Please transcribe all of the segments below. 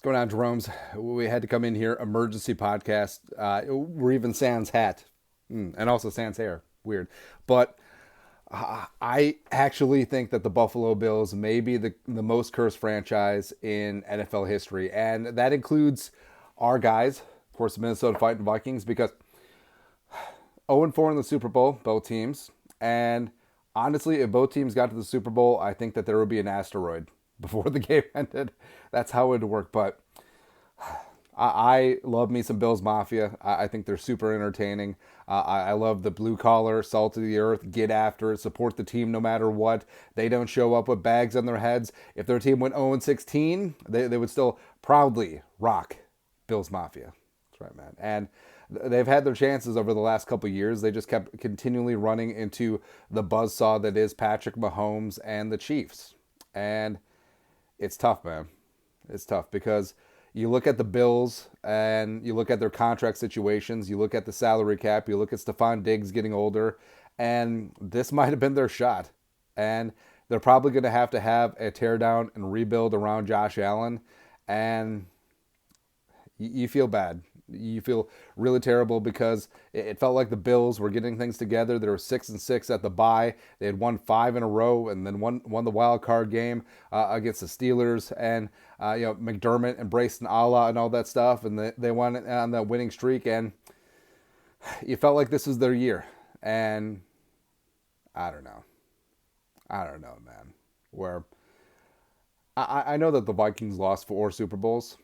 What's going on, Jerome's? We had to come in here, emergency podcast. We're even sans hat, and also sans hair. Weird, but I actually think that the Buffalo Bills may be the most cursed franchise in NFL history, and that includes our guys, of course, the Minnesota Fighting Vikings, because 0-4 in the Super Bowl, both teams, and honestly, if both teams got to the Super Bowl, I think that there would be an asteroid before the game ended. That's how it would work, but I love me some Bills Mafia. I think they're super entertaining. I love the blue collar, salt of the earth, get after it, support the team no matter what. They don't show up with bags on their heads. If their team went 0-16, they would still proudly rock Bills Mafia. That's right, man. And they've had their chances over the last couple of years. They just kept continually running into the buzzsaw that is Patrick Mahomes and the Chiefs. And it's tough, man. It's tough because you look at the Bills and you look at their contract situations, you look at the salary cap, you look at Stephon Diggs getting older, and this might have been their shot. And they're probably going to have a teardown and rebuild around Josh Allen. And you feel bad. You feel really terrible because it felt like the Bills were getting things together. They were 6-6 at the bye. They had won 5 in a row, and then won the wild card game against the Steelers. And McDermott embraced an Allah and all that stuff, and they went on that winning streak. And you felt like this was their year. And I don't know. I don't know, man. Where I know that the Vikings lost 4 Super Bowls,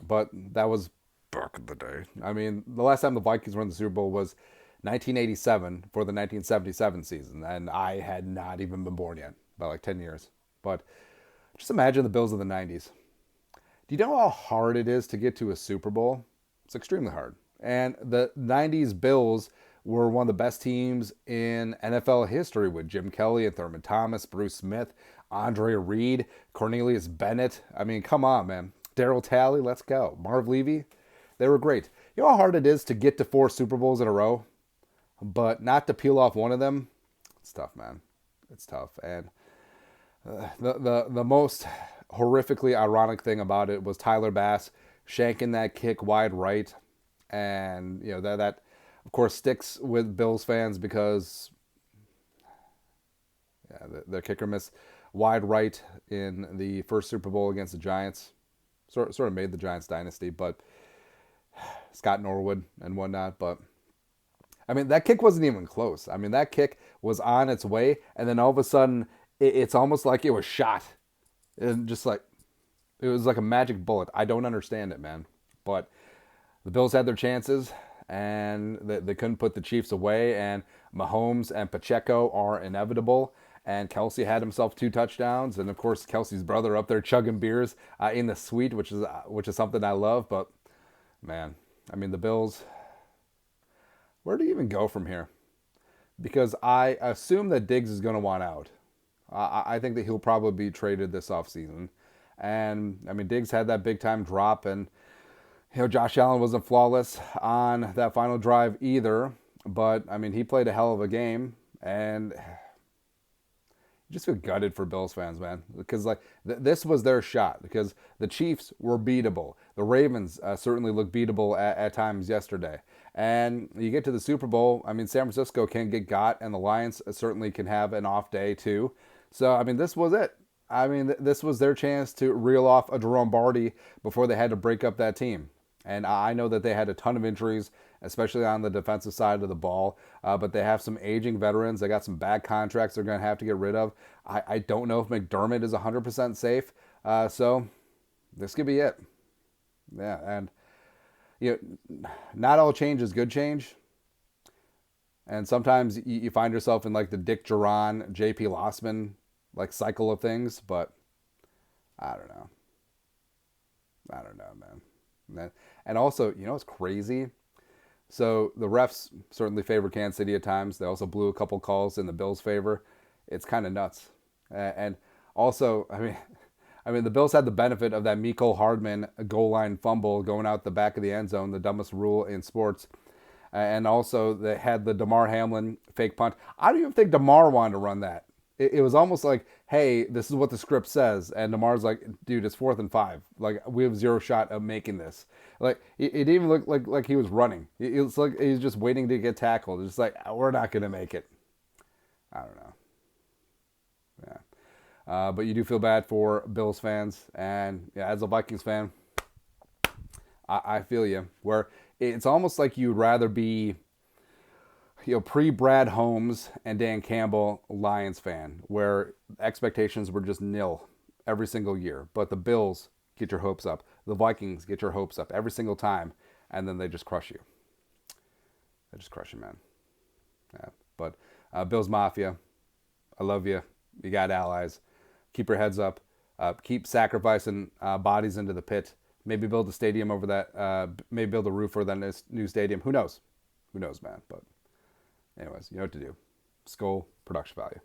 but that was back in the day. I mean, the last time the Vikings won the Super Bowl was 1987 for the 1977 season, and I had not even been born yet, about like 10 years. But just imagine the Bills of the 90s. Do you know how hard it is to get to a Super Bowl? It's extremely hard. And the 90s Bills were one of the best teams in NFL history with Jim Kelly and Thurman Thomas, Bruce Smith, Andre Reed, Cornelius Bennett. I mean, come on, man. Darryl Talley, let's go. Marv Levy, they were great. You know how hard it is to get to 4 Super Bowls in a row, but not to peel off one of them? It's tough, man. It's tough. And the most horrifically ironic thing about it was Tyler Bass shanking that kick wide right. And, that of course sticks with Bills fans because the kicker missed wide right in the first Super Bowl against the Giants. Sort of made the Giants dynasty, but Scott Norwood and whatnot. But I mean, that kick wasn't even close. I mean, that kick was on its way, and then all of a sudden, it's almost like it was shot, and just like it was like a magic bullet. I don't understand it, man. But the Bills had their chances, and they couldn't put the Chiefs away. And Mahomes and Pacheco are inevitable. And Kelsey had himself 2 touchdowns, and of course Kelsey's brother up there chugging beers in the suite, which is something I love. But man, I mean the Bills. Where do you even go from here? Because I assume that Diggs is going to want out. I think that he'll probably be traded this offseason. And I mean Diggs had that big time drop, and Josh Allen wasn't flawless on that final drive either. But I mean he played a hell of a game, and just feel gutted for Bills fans, man, because this was their shot. Because the Chiefs were beatable, the Ravens certainly looked beatable at times yesterday, and you get to the Super Bowl. I mean, San Francisco can get got, and the Lions certainly can have an off day too. So I mean, this was it. I mean, this was their chance to reel off a Jerome Barty before they had to break up that team. And I know that they had a ton of injuries, especially on the defensive side of the ball. But they have some aging veterans. They got some bad contracts they're going to have to get rid of. I don't know if McDermott is 100% safe. So this could be it. Yeah, and not all change is good change. And sometimes you find yourself in like the Dick Duran, J.P. Lossman like cycle of things. But I don't know. I don't know, man. And also, it's crazy. So the refs certainly favor Kansas City at times. They also blew a couple calls in the Bills' favor. It's kind of nuts. And also, I mean, the Bills had the benefit of that Mecole Hardman goal line fumble going out the back of the end zone, the dumbest rule in sports. And also, they had the Damar Hamlin fake punt. I don't even think Damar wanted to run that. it was almost like, hey, this is what the script says, and Lamar's like, dude, it's 4th and 5. Like we have zero shot of making this. Like it even looked like he was running. It was like he was just waiting to get tackled. It's just like we're not gonna make it. I don't know. Yeah. But you do feel bad for Bills fans, and yeah, as a Vikings fan, I feel you. Where it's almost like you'd rather be, pre-Brad Holmes and Dan Campbell Lions fan, where expectations were just nil every single year. But the Bills get your hopes up, the Vikings get your hopes up every single time, and then they just crush you. They just crush you, man. Yeah. But Bills Mafia, I love you. You got allies. Keep your heads up. Keep sacrificing bodies into the pit. Maybe build a stadium over that. Maybe build a roof for that new stadium. Who knows? Who knows, man? But anyways, you know what to do. Skull production value.